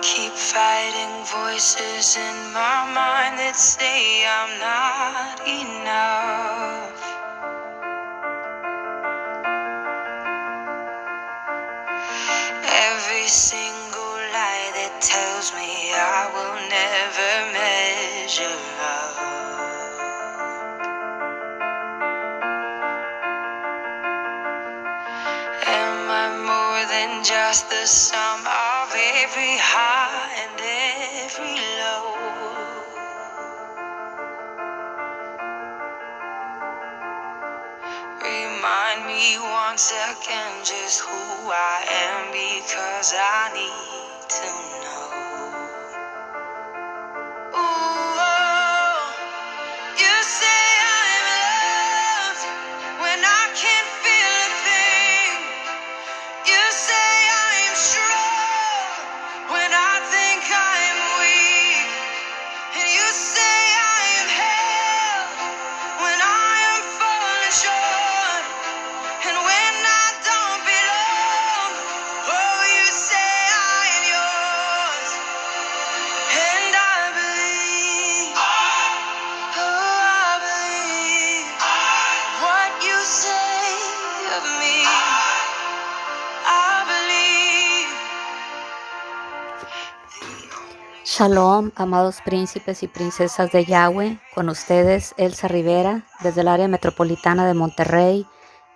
keep fighting voices in my mind that say I'm not enough. Every single lie that tells me I will never measure up. Am I more than just the sum of every high and every low? Remind me once again just who I am, because I need to know. Ooh, oh, you say I'm loved when I can't feel a thing. You say I'm strong when I think I'm weak. And you say I am held when I am falling short. And when I don't belong, oh, you say I am yours. And I believe, oh, I believe what you say of me. I believe. Shalom, amados príncipes y princesas de Yahweh, con ustedes Elsa Rivera, desde el área metropolitana de Monterrey,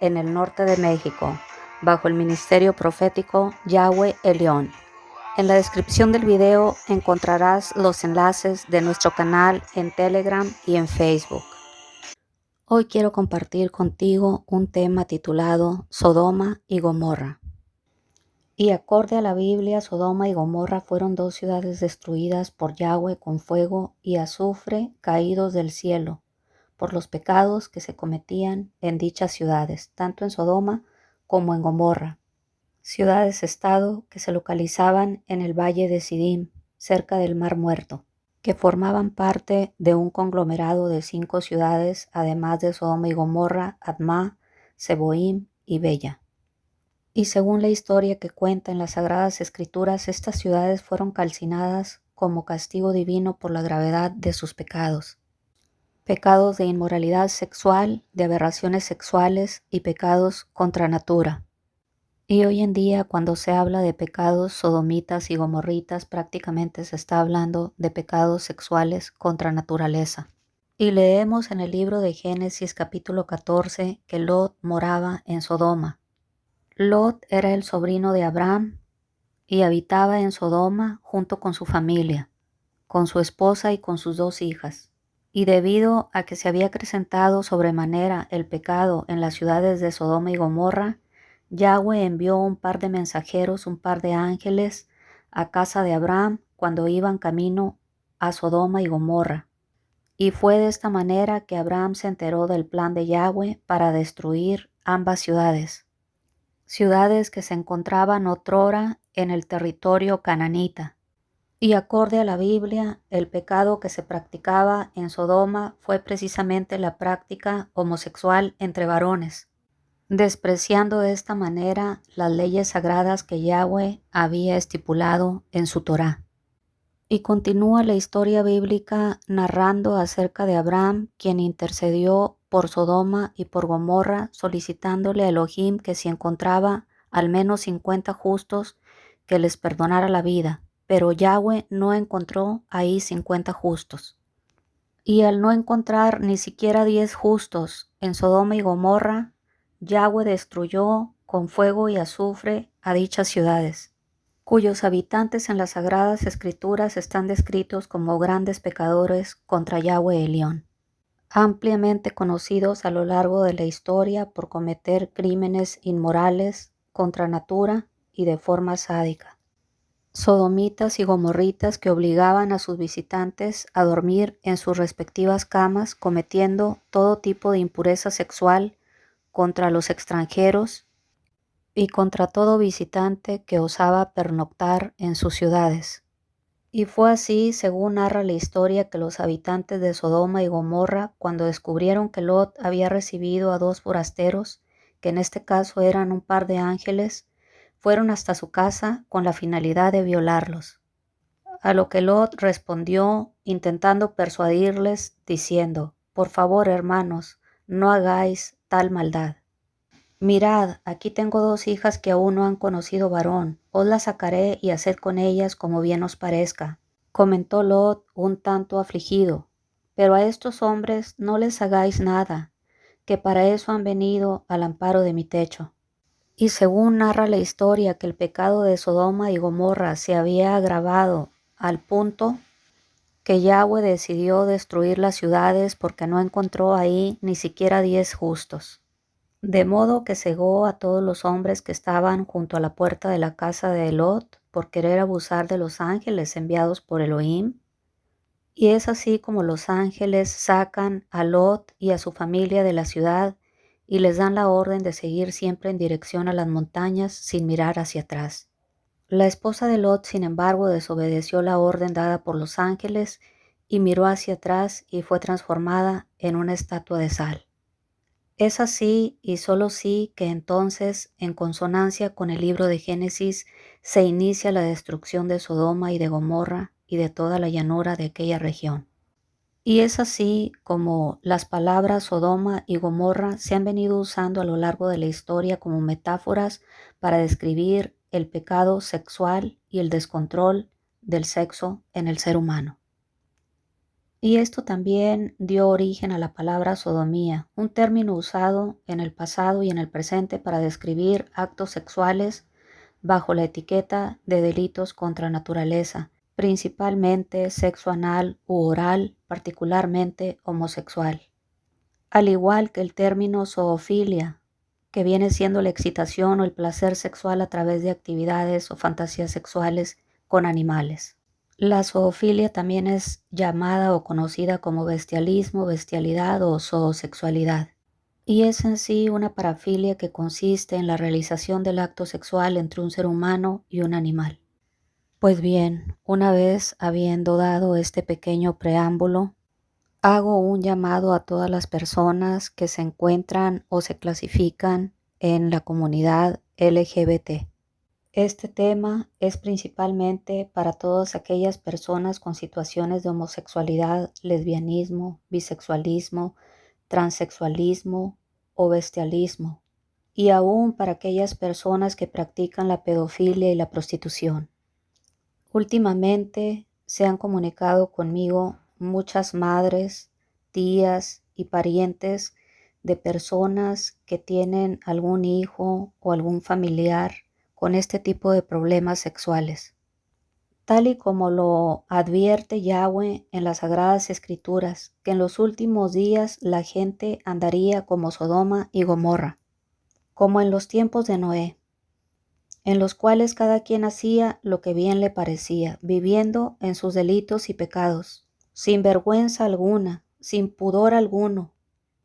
en el norte de México, bajo el ministerio profético Yahweh Elión. En la descripción del video encontrarás los enlaces de nuestro canal en Telegram y en Facebook. Hoy quiero compartir contigo un tema titulado Sodoma y Gomorra. Y acorde a la Biblia, Sodoma y Gomorra fueron dos ciudades destruidas por Yahweh con fuego y azufre caídos del cielo, por los pecados que se cometían en dichas ciudades, tanto en Sodoma como en Gomorra, ciudades-estado que se localizaban en el valle de Sidim, cerca del Mar Muerto, que formaban parte de un conglomerado de 5 ciudades, además de Sodoma y Gomorra, Admá, Seboim y Bella. Y según la historia que cuenta en las Sagradas Escrituras, estas ciudades fueron calcinadas como castigo divino por la gravedad de sus pecados. Pecados de inmoralidad sexual, de aberraciones sexuales y pecados contra natura. Y hoy en día, cuando se habla de pecados sodomitas y gomorritas, prácticamente se está hablando de pecados sexuales contra naturaleza. Y leemos en el libro de Génesis capítulo 14 que Lot moraba en Sodoma. Lot era el sobrino de Abraham y habitaba en Sodoma junto con su familia, con su esposa y con sus 2 hijas. Y debido a que se había acrecentado sobremanera el pecado en las ciudades de Sodoma y Gomorra, Yahweh envió un par de mensajeros, un par de ángeles, a casa de Abraham cuando iban camino a Sodoma y Gomorra. Y fue de esta manera que Abraham se enteró del plan de Yahweh para destruir ambas ciudades. Ciudades que se encontraban otrora en el territorio cananita. Y acorde a la Biblia, el pecado que se practicaba en Sodoma fue precisamente la práctica homosexual entre varones, despreciando de esta manera las leyes sagradas que Yahweh había estipulado en su Torá. Y continúa la historia bíblica narrando acerca de Abraham, quien intercedió por Sodoma y por Gomorra, solicitándole a Elohim que si encontraba al menos 50 justos, que les perdonara la vida. Pero Yahweh no encontró ahí 50 justos. Y al no encontrar ni siquiera 10 justos en Sodoma y Gomorra, Yahweh destruyó con fuego y azufre a dichas ciudades, cuyos habitantes en las Sagradas Escrituras están descritos como grandes pecadores contra Yahweh Elión, ampliamente conocidos a lo largo de la historia por cometer crímenes inmorales contra natura y de forma sádica. Sodomitas y gomorritas que obligaban a sus visitantes a dormir en sus respectivas camas, cometiendo todo tipo de impureza sexual contra los extranjeros y contra todo visitante que osaba pernoctar en sus ciudades. Y fue así, según narra la historia, que los habitantes de Sodoma y Gomorra, cuando descubrieron que Lot había recibido a 2 forasteros, que en este caso eran un par de ángeles, fueron hasta su casa con la finalidad de violarlos. A lo que Lot respondió, intentando persuadirles, diciendo: Por favor, hermanos, no hagáis tal maldad. Mirad, aquí tengo 2 hijas que aún no han conocido varón. Os las sacaré y haced con ellas como bien os parezca. Comentó Lot un tanto afligido. Pero a estos hombres no les hagáis nada, que para eso han venido al amparo de mi techo. Y según narra la historia que el pecado de Sodoma y Gomorra se había agravado al punto que Yahweh decidió destruir las ciudades porque no encontró ahí ni siquiera 10 justos. De modo que cegó a todos los hombres que estaban junto a la puerta de la casa de Lot por querer abusar de los ángeles enviados por Elohim. Y es así como los ángeles sacan a Lot y a su familia de la ciudad y les dan la orden de seguir siempre en dirección a las montañas sin mirar hacia atrás. La esposa de Lot, sin embargo, desobedeció la orden dada por los ángeles y miró hacia atrás y fue transformada en una estatua de sal. Es así y solo sí que entonces, en consonancia con el libro de Génesis, se inicia la destrucción de Sodoma y de Gomorra y de toda la llanura de aquella región. Y es así como las palabras Sodoma y Gomorra se han venido usando a lo largo de la historia como metáforas para describir el pecado sexual y el descontrol del sexo en el ser humano. Y esto también dio origen a la palabra sodomía, un término usado en el pasado y en el presente para describir actos sexuales bajo la etiqueta de delitos contra naturaleza, principalmente sexo anal u oral, particularmente homosexual. Al igual que el término zoofilia, que viene siendo la excitación o el placer sexual a través de actividades o fantasías sexuales con animales. La zoofilia también es llamada o conocida como bestialismo, bestialidad o zoosexualidad. Y es en sí una parafilia que consiste en la realización del acto sexual entre un ser humano y un animal. Pues bien, una vez habiendo dado este pequeño preámbulo, hago un llamado a todas las personas que se encuentran o se clasifican en la comunidad LGBT. Este tema es principalmente para todas aquellas personas con situaciones de homosexualidad, lesbianismo, bisexualismo, transexualismo o bestialismo, y aún para aquellas personas que practican la pedofilia y la prostitución. Últimamente se han comunicado conmigo muchas madres, tías y parientes de personas que tienen algún hijo o algún familiar con este tipo de problemas sexuales. Tal y como lo advierte Yahweh en las Sagradas Escrituras, que en los últimos días la gente andaría como Sodoma y Gomorra, como en los tiempos de Noé, en los cuales cada quien hacía lo que bien le parecía, viviendo en sus delitos y pecados, sin vergüenza alguna, sin pudor alguno,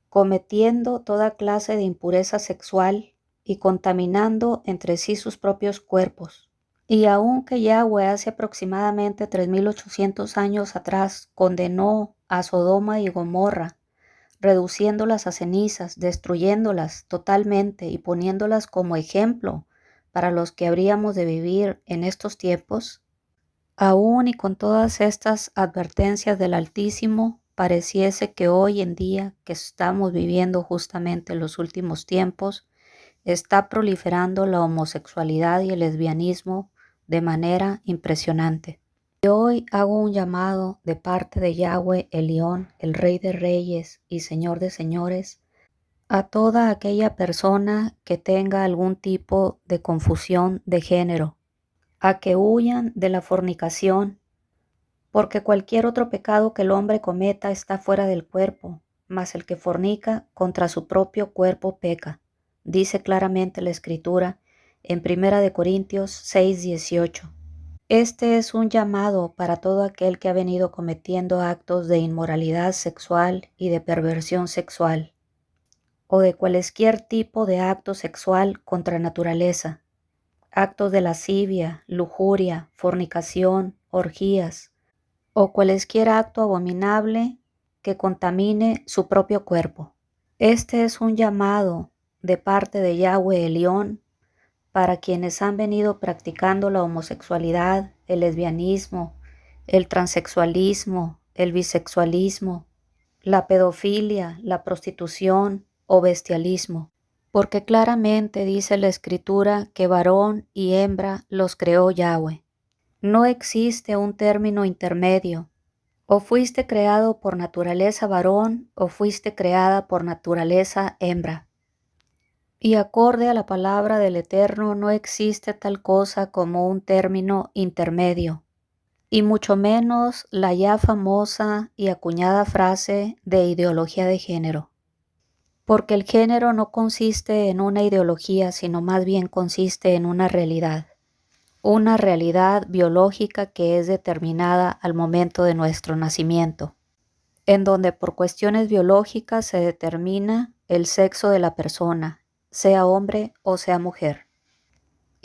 cometiendo toda clase de impureza sexual y contaminando entre sí sus propios cuerpos. Y aunque Yahweh hace aproximadamente 3.800 años atrás condenó a Sodoma y Gomorra, reduciéndolas a cenizas, destruyéndolas totalmente y poniéndolas como ejemplo para los que habríamos de vivir en estos tiempos, aún y con todas estas advertencias del Altísimo, pareciese que hoy en día que estamos viviendo justamente en los últimos tiempos, está proliferando la homosexualidad y el lesbianismo de manera impresionante. Y hoy hago un llamado de parte de Yahweh Elión, el Rey de Reyes y Señor de Señores, a toda aquella persona que tenga algún tipo de confusión de género, a que huyan de la fornicación, porque cualquier otro pecado que el hombre cometa está fuera del cuerpo, mas el que fornica contra su propio cuerpo peca. Dice claramente la Escritura en 1 Corintios 6:18. Este es un llamado para todo aquel que ha venido cometiendo actos de inmoralidad sexual y de perversión sexual, o de cualquier tipo de acto sexual contra naturaleza, actos de lascivia, lujuria, fornicación, orgías, o cualquier acto abominable que contamine su propio cuerpo. Este es un llamado de parte de Yahweh Elión para quienes han venido practicando la homosexualidad, el lesbianismo el transexualismo, el bisexualismo, la pedofilia, la prostitución o bestialismo. Porque claramente dice la Escritura que varón y hembra los creó Yahweh. No existe un término intermedio. O fuiste creado por naturaleza varón o fuiste creada por naturaleza hembra. Y acorde a la palabra del Eterno no existe tal cosa como un término intermedio, y mucho menos la ya famosa y acuñada frase de ideología de género. Porque el género no consiste en una ideología, sino más bien consiste en una realidad biológica que es determinada al momento de nuestro nacimiento, en donde por cuestiones biológicas se determina el sexo de la persona, sea hombre o sea mujer.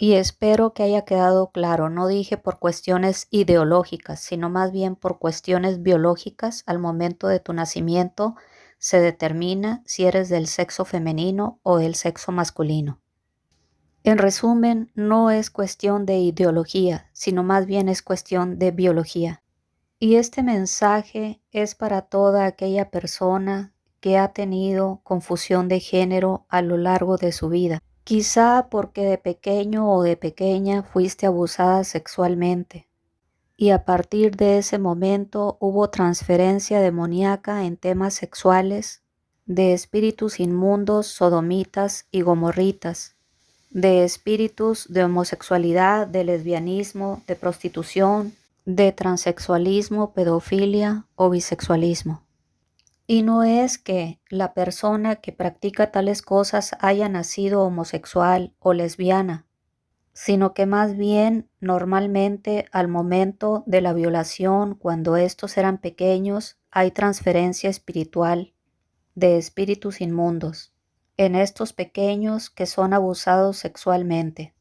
Y espero que haya quedado claro, no dije por cuestiones ideológicas, sino más bien por cuestiones biológicas. Al momento de tu nacimiento se determina si eres del sexo femenino o del sexo masculino. En resumen, no es cuestión de ideología, sino más bien es cuestión de biología. Y este mensaje es para toda aquella persona que ha tenido confusión de género a lo largo de su vida. Quizá porque de pequeño o de pequeña fuiste abusada sexualmente y a partir de ese momento hubo transferencia demoníaca en temas sexuales de espíritus inmundos, sodomitas y gomorritas, de espíritus de homosexualidad, de lesbianismo, de prostitución, de transexualismo, pedofilia o bisexualismo. Y no es que la persona que practica tales cosas haya nacido homosexual o lesbiana, sino que más bien normalmente al momento de la violación, cuando estos eran pequeños, hay transferencia espiritual de espíritus inmundos en estos pequeños que son abusados sexualmente,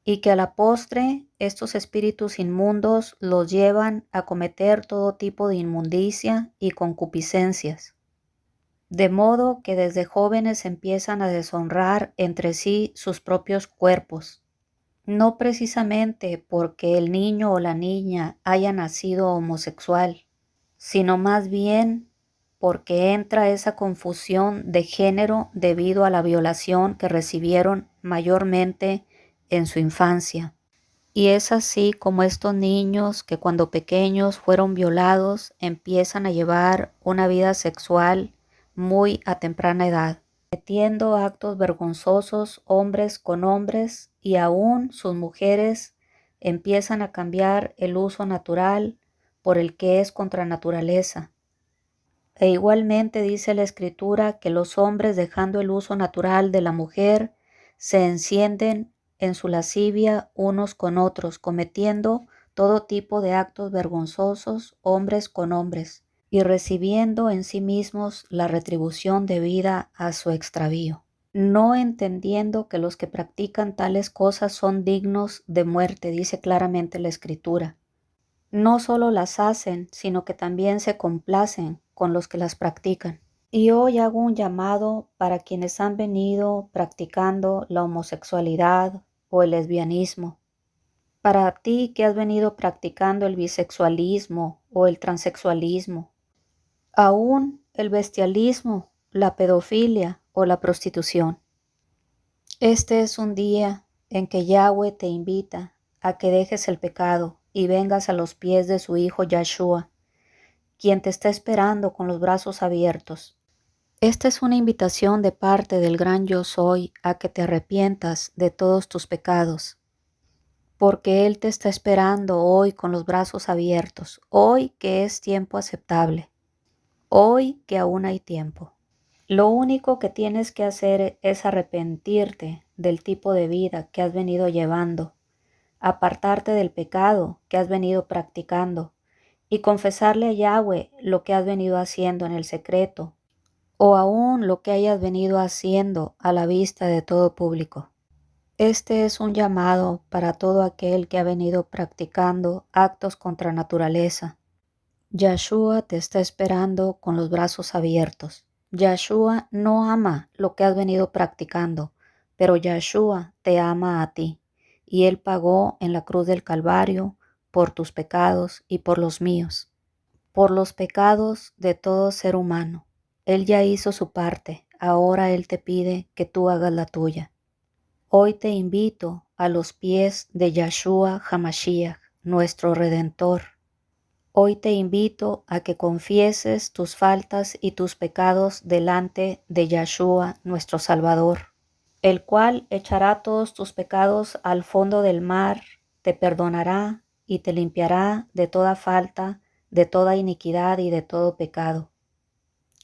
y que a la postre estos espíritus inmundos los llevan a cometer todo tipo de inmundicia y concupiscencias. De modo que desde jóvenes empiezan a deshonrar entre sí sus propios cuerpos, no precisamente porque el niño o la niña haya nacido homosexual, sino más bien porque entra esa confusión de género debido a la violación que recibieron mayormente en su infancia. Y es así como estos niños que cuando pequeños fueron violados empiezan a llevar una vida sexual muy a temprana edad, cometiendo actos vergonzosos hombres con hombres, y aún sus mujeres empiezan a cambiar el uso natural por el que es contra naturaleza. E igualmente dice la Escritura que los hombres, dejando el uso natural de la mujer, se encienden en su lascivia unos con otros, cometiendo todo tipo de actos vergonzosos hombres con hombres, y recibiendo en sí mismos la retribución debida a su extravío, no entendiendo que los que practican tales cosas son dignos de muerte, dice claramente la Escritura. No solo las hacen, sino que también se complacen con los que las practican. Y hoy hago un llamado para quienes han venido practicando la homosexualidad o el lesbianismo. Para ti que has venido practicando el bisexualismo o el transexualismo, aún el bestialismo, la pedofilia o la prostitución. Este es un día en que Yahweh te invita a que dejes el pecado y vengas a los pies de su Hijo Yahshua, quien te está esperando con los brazos abiertos. Esta es una invitación de parte del gran Yo Soy a que te arrepientas de todos tus pecados, porque Él te está esperando hoy con los brazos abiertos, hoy que es tiempo aceptable, hoy que aún hay tiempo. Lo único que tienes que hacer es arrepentirte del tipo de vida que has venido llevando, apartarte del pecado que has venido practicando y confesarle a Yahweh lo que has venido haciendo en el secreto o aún lo que hayas venido haciendo a la vista de todo público. Este es un llamado para todo aquel que ha venido practicando actos contra naturaleza. Yahshua te está esperando con los brazos abiertos. Yahshua no ama lo que has venido practicando, pero Yahshua te ama a ti, y Él pagó en la cruz del Calvario por tus pecados y por los míos, por los pecados de todo ser humano. Él ya hizo su parte, ahora Él te pide que tú hagas la tuya. Hoy te invito a los pies de Yahshua HaMashiach, nuestro Redentor. Hoy te invito a que confieses tus faltas y tus pecados delante de Yahshua, nuestro Salvador, el cual echará todos tus pecados al fondo del mar, te perdonará y te limpiará de toda falta, de toda iniquidad y de todo pecado.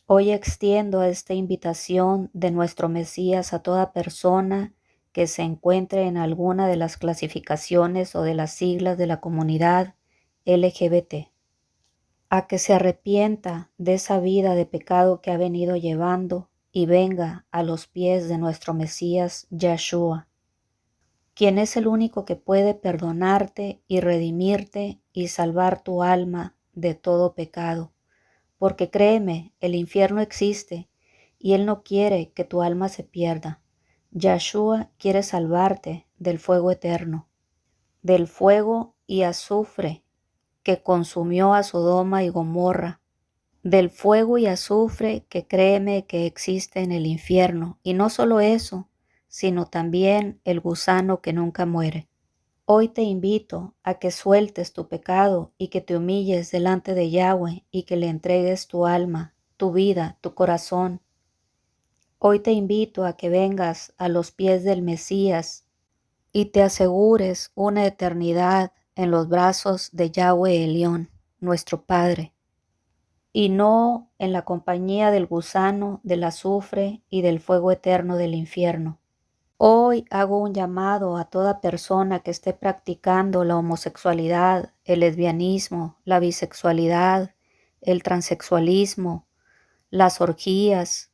Hoy extiendo esta invitación de nuestro Mesías a toda persona que se encuentre en alguna de las clasificaciones o de las siglas de la comunidad LGBT, a que se arrepienta de esa vida de pecado que ha venido llevando y venga a los pies de nuestro Mesías Yahshua, quien es el único que puede perdonarte y redimirte y salvar tu alma de todo pecado. Porque créeme, el infierno existe y Él no quiere que tu alma se pierda. Yahshua quiere salvarte del fuego eterno, del fuego y azufre que consumió a Sodoma y Gomorra, del fuego y azufre que créeme que existe en el infierno. Y no solo eso, sino también el gusano que nunca muere. Hoy te invito a que sueltes tu pecado y que te humilles delante de Yahweh y que le entregues tu alma, tu vida, tu corazón. Hoy te invito a que vengas a los pies del Mesías y te asegures una eternidad en los brazos de Yahweh Elión, nuestro Padre, y no en la compañía del gusano, del azufre y del fuego eterno del infierno. Hoy hago un llamado a toda persona que esté practicando la homosexualidad, el lesbianismo, la bisexualidad, el transexualismo, las orgías,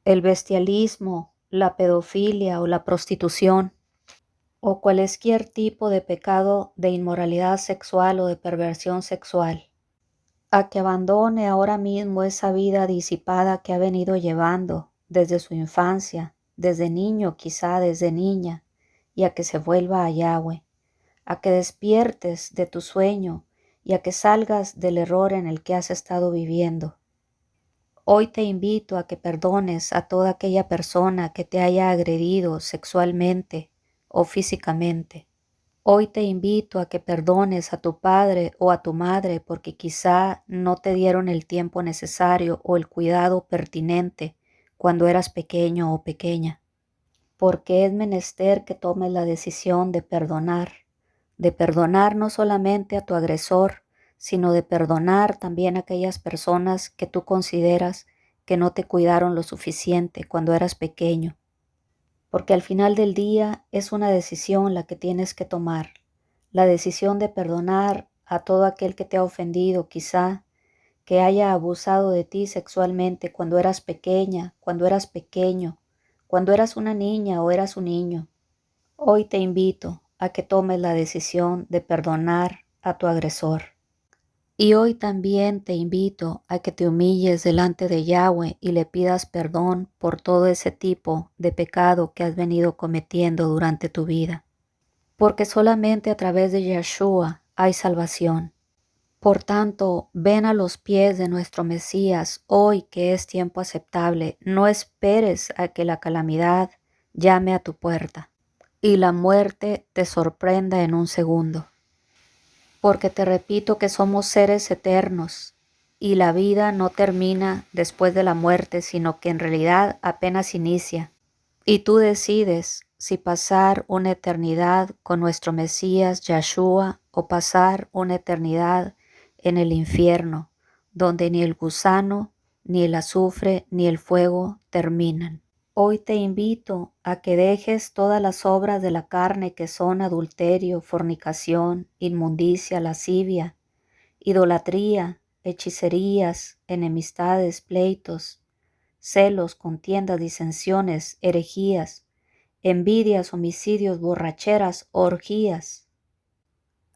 el bestialismo, la pedofilia o la prostitución, o cualquier tipo de pecado de inmoralidad sexual o de perversión sexual, a que abandone ahora mismo esa vida disipada que ha venido llevando desde su infancia, desde niño, quizá desde niña, y a que se vuelva a Yahweh, a que despiertes de tu sueño y a que salgas del error en el que has estado viviendo. Hoy te invito a que perdones a toda aquella persona que te haya agredido sexualmente o físicamente. Hoy te invito a que perdones a tu padre o a tu madre porque quizá no te dieron el tiempo necesario o el cuidado pertinente cuando eras pequeño o pequeña. Porque es menester que tomes la decisión de perdonar no solamente a tu agresor, sino de perdonar también a aquellas personas que tú consideras que no te cuidaron lo suficiente cuando eras pequeño. Porque al final del día es una decisión la que tienes que tomar, la decisión de perdonar a todo aquel que te ha ofendido, quizá, que haya abusado de ti sexualmente cuando eras pequeña, cuando eras pequeño, cuando eras una niña o eras un niño. Hoy te invito a que tomes la decisión de perdonar a tu agresor. Y hoy también te invito a que te humilles delante de Yahweh y le pidas perdón por todo ese tipo de pecado que has venido cometiendo durante tu vida. Porque solamente a través de Yahshua hay salvación. Por tanto, ven a los pies de nuestro Mesías hoy que es tiempo aceptable. No esperes a que la calamidad llame a tu puerta y la muerte te sorprenda en un segundo. Porque te repito que somos seres eternos y la vida no termina después de la muerte, sino que en realidad apenas inicia. Y tú decides si pasar una eternidad con nuestro Mesías Yahshua o pasar una eternidad en el infierno, donde ni el gusano, ni el azufre, ni el fuego terminan. Hoy te invito a que dejes todas las obras de la carne que son adulterio, fornicación, inmundicia, lascivia, idolatría, hechicerías, enemistades, pleitos, celos, contiendas, disensiones, herejías, envidias, homicidios, borracheras, orgías,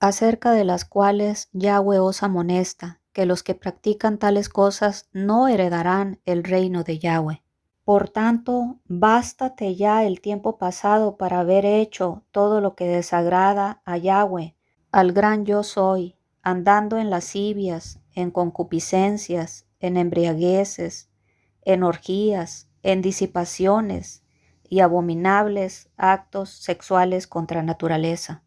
acerca de las cuales Yahweh os amonesta, que los que practican tales cosas no heredarán el reino de Yahweh. Por tanto, bástate ya el tiempo pasado para haber hecho todo lo que desagrada a Yahweh, al gran yo soy, andando en lascivias, en concupiscencias, en embriagueces, en orgías, en disipaciones y abominables actos sexuales contra naturaleza.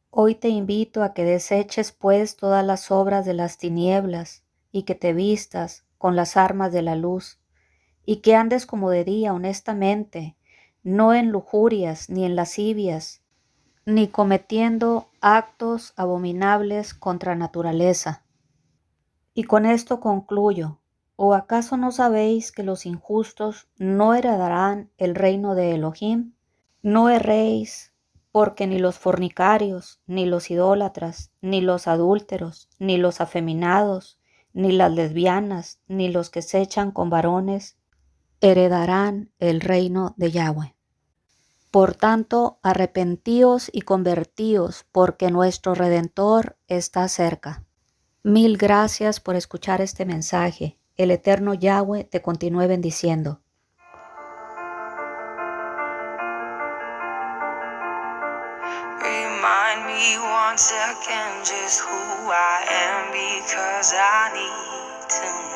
Hoy te invito a que deseches pues todas las obras de las tinieblas y que te vistas con las armas de la luz y que andes como de día honestamente, no en lujurias ni en lascivias, ni cometiendo actos abominables contra naturaleza. Y con esto concluyo. ¿O acaso no sabéis que los injustos no heredarán el reino de Elohim? No erréis, porque ni los fornicarios, ni los idólatras, ni los adúlteros, ni los afeminados, ni las lesbianas, ni los que se echan con varones, heredarán el reino de Yahweh. Por tanto, arrepentíos y convertíos, porque nuestro Redentor está cerca. Mil gracias por escuchar este mensaje. El eterno Yahweh te continúe bendiciendo. Remind me once again just who I am because I need to know.